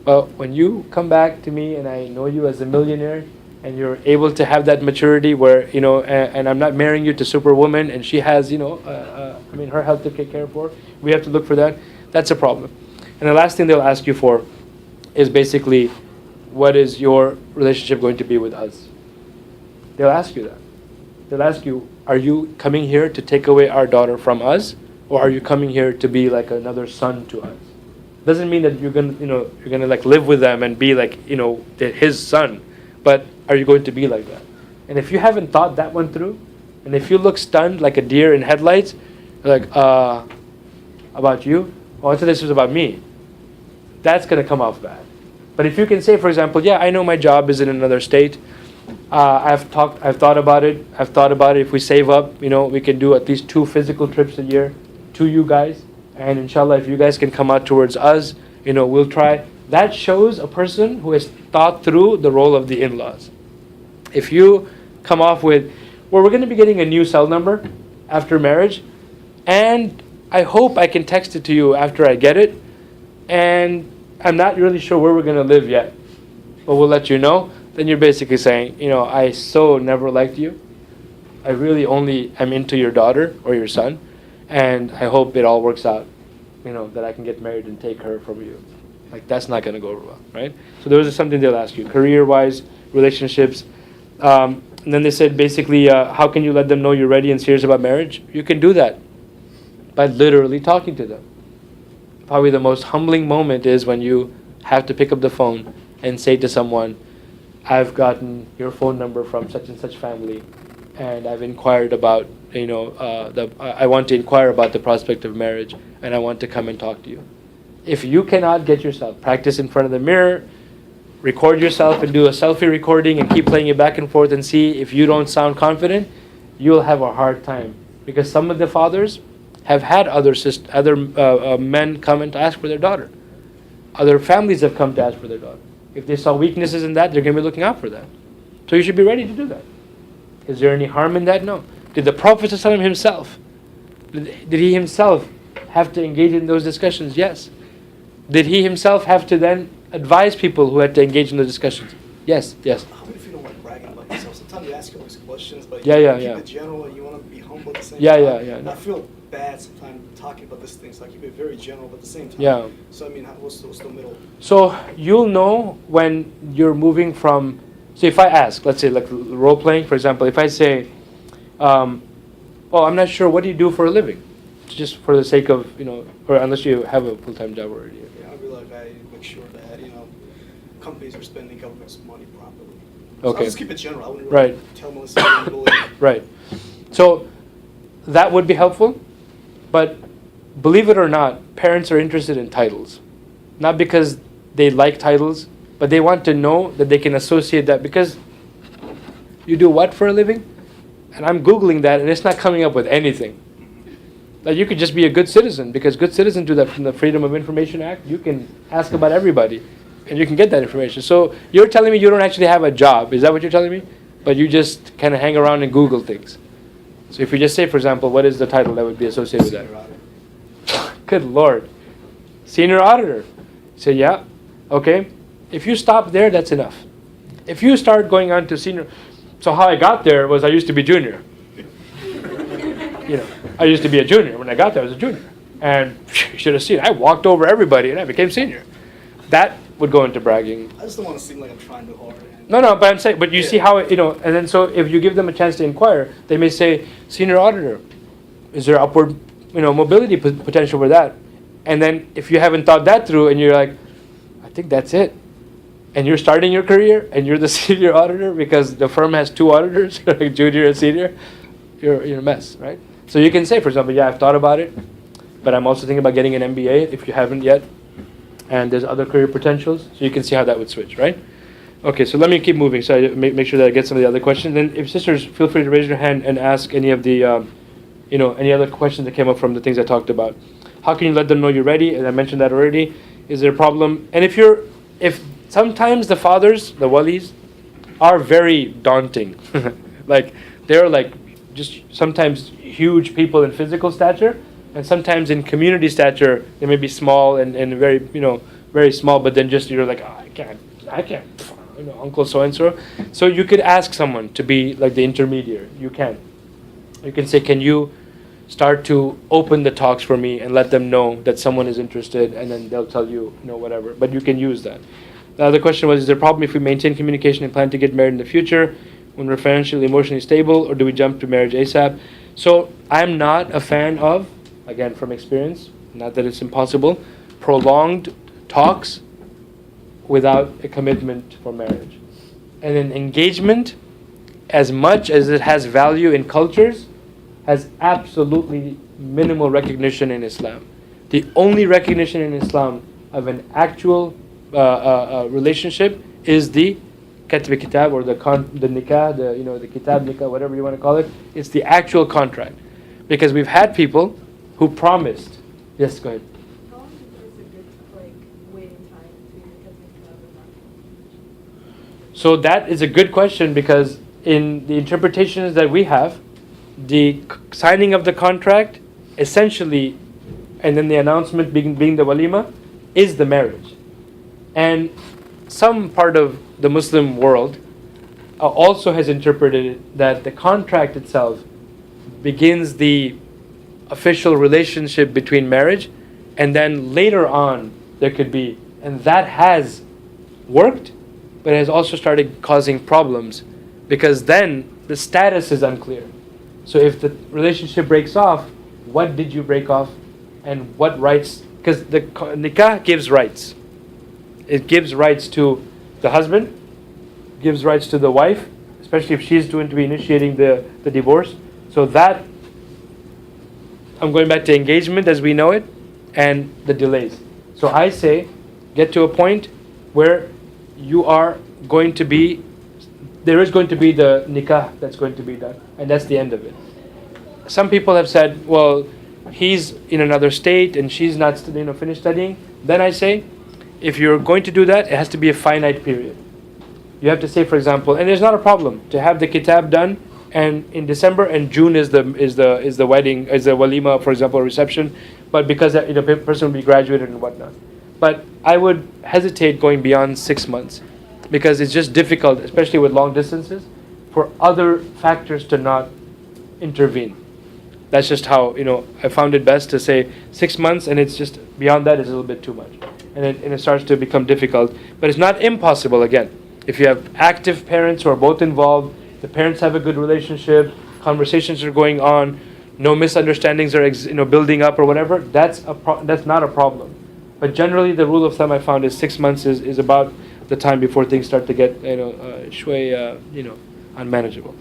Speaker 2: But when you come back to me and I know you as a millionaire, and you're able to have that maturity where, and I'm not marrying you to Superwoman, and she has, her health to take care for, we have to look for that. That's a problem. And the last thing they'll ask you for is basically, what is your relationship going to be with us? They'll ask you that. They'll ask you, are you coming here to take away our daughter from us, or are you coming here to be like another son to us? Doesn't mean that you're gonna like live with them and be like, his son, but are you going to be like that? And if you haven't thought that one through, and if you look stunned like a deer in headlights, you're like, about you? Oh, I thought this was about me. That's gonna come off bad. But if you can say, for example, yeah, I know my job is in another state. I've thought about it. If we save up, we can do at least 2 physical trips a year to you guys. And inshallah, if you guys can come out towards us, we'll try. That shows a person who has thought through the role of the in-laws. If you come off with, well, we're going to be getting a new cell number after marriage, and I hope I can text it to you after I get it, and I'm not really sure where we're going to live yet, but we'll let you know. Then you're basically saying, I so never liked you. I really only am into your daughter or your son, and I hope it all works out, that I can get married and take her from you. Like, that's not going to go over well, right? So those are something they'll ask you, career-wise, relationships. And then they said, basically, how can you let them know you're ready and serious about marriage? You can do that by literally talking to them. Probably the most humbling moment is when you have to pick up the phone and say to someone, I've gotten your phone number from such and such family, and I've inquired about, I want to inquire about the prospect of marriage, and I want to come and talk to you. If you cannot get yourself, practice in front of the mirror, record yourself and do a selfie recording and keep playing it back and forth and see if you don't sound confident, you'll have a hard time. Because some of the fathers have had other men come and to ask for their daughter. Other families have come to ask for their daughter. If they saw weaknesses in that, they're going to be looking out for that. So you should be ready to do that. Is there any harm in that? No. Did the Prophet ﷺ himself, did he himself have to engage in those discussions? Yes. Did he himself have to then advise people who had to engage in the discussions? Yes.
Speaker 6: How many of you don't like bragging about yourself? Sometimes you ask all these questions, but
Speaker 2: Yeah,
Speaker 6: you
Speaker 2: yeah,
Speaker 6: keep
Speaker 2: yeah.
Speaker 6: it general and you want to be humble at the same
Speaker 2: Yeah,
Speaker 6: time.
Speaker 2: yeah.
Speaker 6: And I feel bad sometimes talking about these things. I keep it very general, but at the same time.
Speaker 2: Yeah.
Speaker 6: So what's the middle?
Speaker 2: So you'll know when you're moving from, so if I ask, let's say like role playing, for example, if I say, I'm not sure, what do you do for a living? Just for the sake of, or unless you have a full-time job already.
Speaker 6: Yeah, I'll be like, I make sure that, companies are spending government's money properly. So
Speaker 2: Okay.
Speaker 6: I'll just keep it general. I wouldn't
Speaker 2: Right.
Speaker 6: really tell them listen,
Speaker 2: Right. So that would be helpful, but believe it or not, parents are interested in titles. Not because they like titles, but they want to know that they can associate that, because you do what for a living? And I'm Googling that and it's not coming up with anything. Like, you could just be a good citizen, because good citizens do that from the Freedom of Information Act. You can ask about everybody and you can get that information. So you're telling me you don't actually have a job. Is that what you're telling me? But you just kind of hang around and Google things. So if you just say, for example, what is the title that would be associated with that? Good Lord. Senior auditor. Say, yeah, okay. If you stop there, that's enough. If you start going on to senior, so how I got there was I used to be junior. I used to be a junior. When I got there, I was a junior. And you should have seen, I walked over everybody and I became senior. That would go into bragging.
Speaker 6: I just don't want to seem like I'm trying too hard.
Speaker 2: No, but I'm saying, but you see how, and then so if you give them a chance to inquire, they may say, senior auditor, is there upward, mobility potential for that? And then if you haven't thought that through and you're like, I think that's it, and you're starting your career and you're the senior auditor because the firm has 2 auditors, like junior and senior, you're in a mess, right? So you can say, for example, yeah, I've thought about it, but I'm also thinking about getting an MBA if you haven't yet, and there's other career potentials, so you can see how that would switch, right? Okay, so let me keep moving so I make sure that I get some of the other questions. Then if sisters, feel free to raise your hand and ask any of the, any other questions that came up from the things I talked about. How can you let them know you're ready? And I mentioned that already. Is there a problem? And if sometimes the fathers, the walis, are very daunting. Like, they're like just sometimes huge people in physical stature, and sometimes in community stature, they may be small and very, very small, but then just, you're like, oh, I can't, Uncle so-and-so. So you could ask someone to be like the intermediary. You can say, can you start to open the talks for me and let them know that someone is interested, and then they'll tell you, whatever. But you can use that. The other question was, is there a problem if we maintain communication and plan to get married in the future when we're financially, emotionally stable, or do we jump to marriage ASAP? So I'm not a fan of, again, from experience, not that it's impossible, prolonged talks without a commitment for marriage. And an engagement, as much as it has value in cultures, has absolutely minimal recognition in Islam. The only recognition in Islam of an actual relationship is the katb kitab, or the nikah, the kitab nikah, whatever you want to call it. It's the actual contract. Because we've had people who promised. Yes, go ahead.
Speaker 7: How long is a good waiting time to
Speaker 2: So that is a good question, because in the interpretations that we have, the signing of the contract essentially, and then the announcement being the walima, is the marriage. And some part of the Muslim world also has interpreted it that the contract itself begins the official relationship between marriage, and then later on there could be, and that has worked, but it has also started causing problems, because then the status is unclear. So if the relationship breaks off, what did you break off, and what rights? Because the nikah gives rights. It gives rights to the husband, gives rights to the wife, especially if she's going to be initiating the divorce. So that, I'm going back to engagement as we know it, and the delays. So I say, get to a point where you are going to be, there is going to be the nikah that's going to be done, and that's the end of it. Some people have said, well, he's in another state and she's not finished studying. Then I say, if you're going to do that, it has to be a finite period. You have to say, for example, and there's not a problem to have the kitab done, and in December and June is the wedding, is the walima, for example, reception, but because that person will be graduated and whatnot. But I would hesitate going beyond 6 months, because it's just difficult, especially with long distances, for other factors to not intervene. That's just how I found it best to say 6 months, and it's just beyond that is a little bit too much, and it starts to become difficult. But it's not impossible. Again, if you have active parents who are both involved, the parents have a good relationship, conversations are going on, no misunderstandings are building up or whatever, that's not a problem. But generally, the rule of thumb I found is 6 months is about the time before things start to get unmanageable.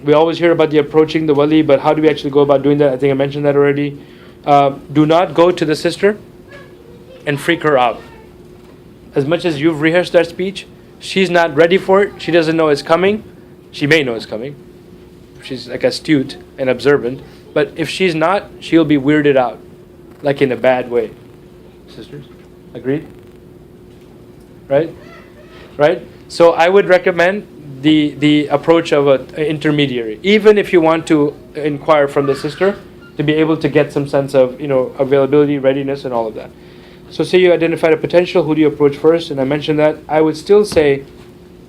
Speaker 2: We always hear about the approaching the wali, but how do we actually go about doing that? I think I mentioned that already. Do not go to the sister and freak her out. As much as you've rehearsed that speech, she's not ready for it. She doesn't know it's coming. She may know it's coming. She's like astute and observant. But if she's not, she'll be weirded out, like in a bad way. Sisters, agreed? Right? So I would recommend the approach of an intermediary, even if you want to inquire from the sister, to be able to get some sense of availability, readiness, and all of that. So say you identified a potential, who do you approach first? And I mentioned that. I would still say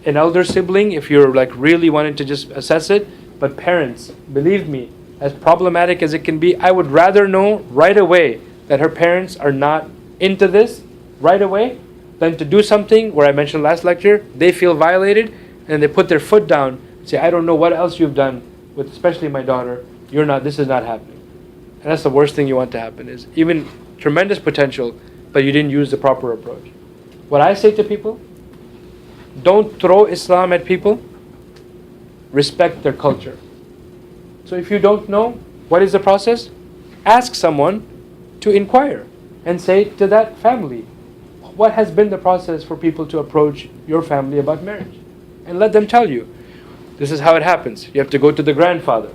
Speaker 2: an elder sibling if you're like really wanting to just assess it. But parents, believe me, as problematic as it can be, I would rather know right away that her parents are not into this right away than to do something where I mentioned last lecture, they feel violated and they put their foot down and say, I don't know what else you've done with especially my daughter, you're not, this is not happening. And that's the worst thing you want to happen, is even tremendous potential, but you didn't use the proper approach. What I say to people, don't throw Islam at people, respect their culture. So if you don't know what is the process, ask someone to inquire and say to that family, what has been the process for people to approach your family about marriage? And let them tell you, this is how it happens. You have to go to the grandfather.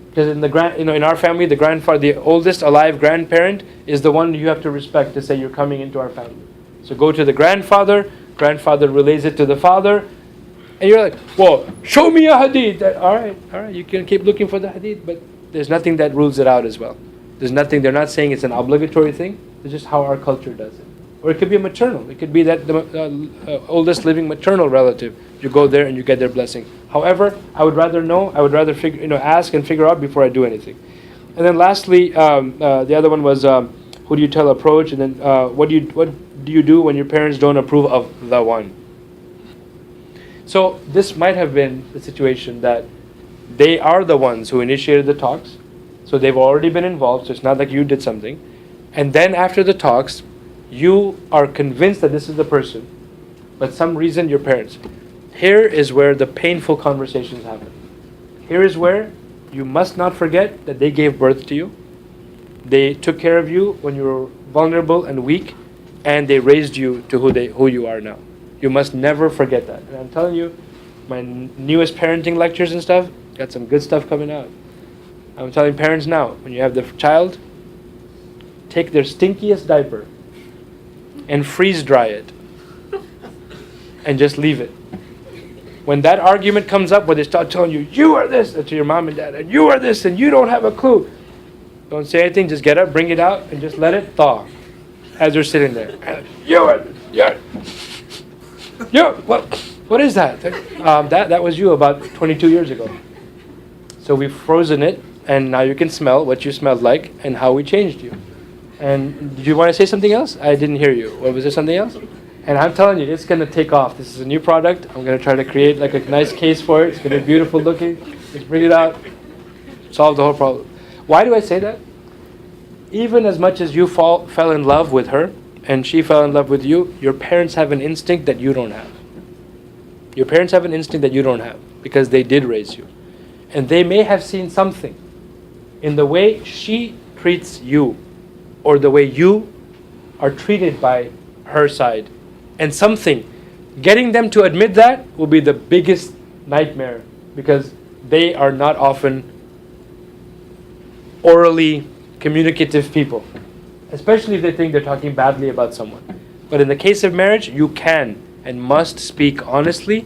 Speaker 2: Because in our family, the grandfather, the oldest alive grandparent, is the one you have to respect to say you're coming into our family. So go to the grandfather relays it to the father, and you're like, well, show me a hadith. All right, you can keep looking for the hadith, but there's nothing that rules it out as well. There's nothing, they're not saying it's an obligatory thing, it's just how our culture does it. Or it could be a maternal, it could be that the oldest living maternal relative. You go there and you get their blessing. However, I would rather know, ask and figure out before I do anything. And then lastly, the other one was, who do you tell approach? And then what do you do when your parents don't approve of the one? So this might have been the situation that they are the ones who initiated the talks. So they've already been involved, so it's not like you did something. And then after the talks, you are convinced that this is the person, but some reason your parents. Here is where the painful conversations happen. Here is where you must not forget that they gave birth to you. They took care of you when you were vulnerable and weak, and they raised you to who you are now. You must never forget that. And I'm telling you, my newest parenting lectures and stuff, got some good stuff coming out. I'm telling parents now, when you have the child, take their stinkiest diaper and freeze dry it and just leave it. When that argument comes up where they start telling you, you are this, to your mom and dad, and you are this, and you don't have a clue, don't say anything, just get up, bring it out, and just let it thaw as you're sitting there. You are this, what is that? That was you about 22 years ago. So we've frozen it, and now you can smell what you smelled like and how we changed you. And did you want to say something else? I didn't hear you. What was there, something else? And I'm telling you, it's going to take off. This is a new product. I'm going to try to create like a nice case for it. It's going to be beautiful looking. Just bring it out. Solve the whole problem. Why do I say that? Even as much as you fell in love with her and she fell in love with you, your parents have an instinct that you don't have. Your parents have an instinct that you don't have because they did raise you. And they may have seen something in the way she treats you or the way you are treated by her side. And something, getting them to admit that will be the biggest nightmare because they are not often orally communicative people, especially if they think they're talking badly about someone. But in the case of marriage, you can and must speak honestly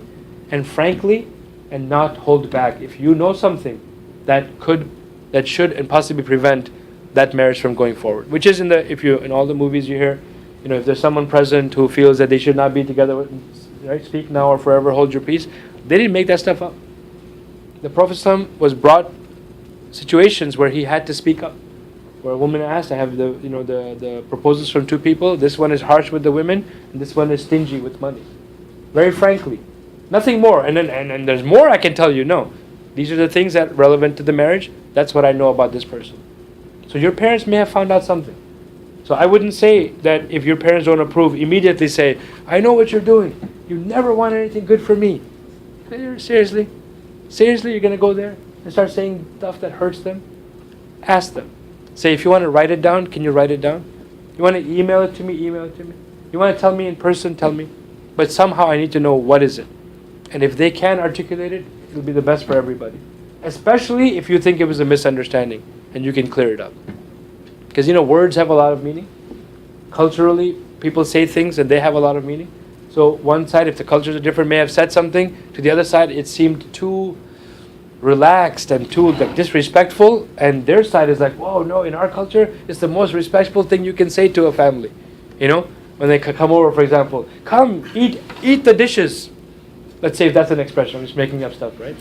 Speaker 2: and frankly and not hold back. If you know something that should and possibly prevent that marriage from going forward, which is in all the movies you hear, if there's someone present who feels that they should not be together, right, speak now or forever hold your peace. They didn't make that stuff up. The Prophet ﷺ was brought situations where he had to speak up. Where a woman asked, I have the proposals from two people. This one is harsh with the women, and this one is stingy with money. Very frankly, nothing more. And there's more I can tell you. No, these are the things that are relevant to the marriage. That's what I know about this person. So your parents may have found out something. So I wouldn't say that if your parents don't approve, immediately say, I know what you're doing. You never want anything good for me. Seriously? Seriously, you're going to go there and start saying stuff that hurts them? Ask them. Say, if you want to write it down, can you write it down? You want to email it to me? Email it to me. You want to tell me in person? Tell me. But somehow I need to know what is it. And if they can articulate it, it'll be the best for everybody. Especially if you think it was a misunderstanding and you can clear it up. Because words have a lot of meaning. Culturally, people say things and they have a lot of meaning. So one side, if the cultures are different, may have said something. To the other side, it seemed too relaxed and too disrespectful. And their side is like, whoa, no, in our culture, it's the most respectful thing you can say to a family. When they come over, for example, come, eat the dishes. Let's say if that's an expression. I'm just making up stuff, right?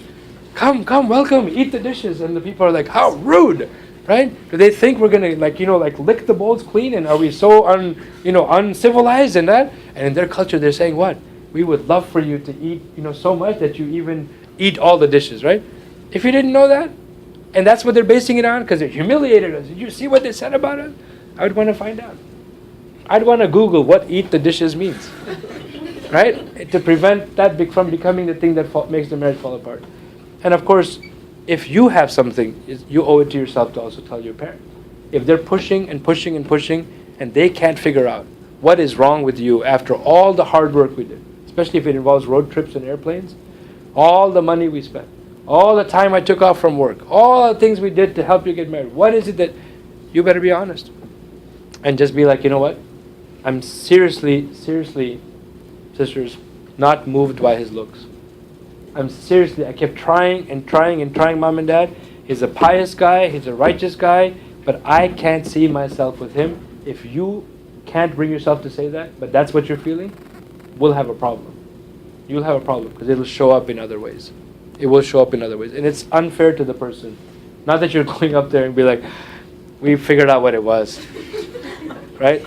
Speaker 2: Come, welcome, eat the dishes. And the people are like, how rude. Right? Do they think we're gonna lick the bowls clean? And are we so uncivilized in that? And in their culture, they're saying what? We would love for you to eat so much that you even eat all the dishes, right? If you didn't know that, And that's what they're basing it on, because they humiliated us. Did you see what they said about us? I would want to find out. I'd want to Google what eat the dishes means. Right? To prevent that from becoming the thing that makes the marriage fall apart. And of course, if you have something, you owe it to yourself to also tell your parent. If they're pushing and pushing and pushing, and they can't figure out what is wrong with you after all the hard work we did, especially if it involves road trips and airplanes, all the money we spent, all the time I took off from work, all the things we did to help you get married, what is it that you better be honest? And just be like, you know what? I'm seriously, sisters, not moved by his looks. I kept trying and trying and trying, Mom and Dad. He's a pious guy, he's a righteous guy, but I can't see myself with him. If you can't bring yourself to say that, but that's what you're feeling, we'll have a problem. You'll have a problem, because it'll show up in other ways. It will show up in other ways. And it's unfair to the person. Not that you're going up there and be like, we figured out what it was. Right?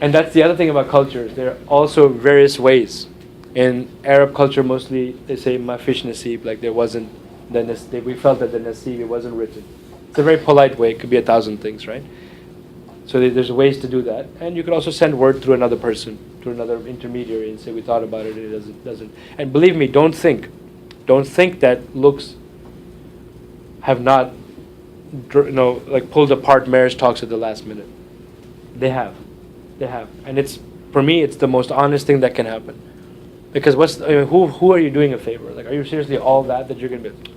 Speaker 2: And that's the other thing about cultures. There are also various ways. In Arab culture, mostly they say ma fish nasib, like there wasn't we felt that the nasib, it wasn't written. It's a very polite way. It could be 1,000 things, right? So there's ways to do that. And you could also send word through another person, through another intermediary, and say we thought about it, it doesn't. And believe me, don't think that looks have not pulled apart marriage talks at the last minute. They have. And for me, it's the most honest thing that can happen. Because who are you doing a favor? Like, are you seriously all that you're going to be,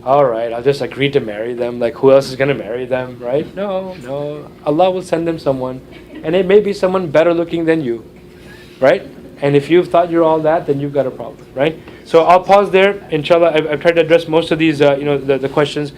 Speaker 2: all right, I'll just agree to marry them. Like, who else is going to marry them, right? No. Allah will send them someone. And it may be someone better looking than you, right? And if you've thought you're all that, then you've got a problem, right? So I'll pause there. Inshallah, I've tried to address most of these, the questions.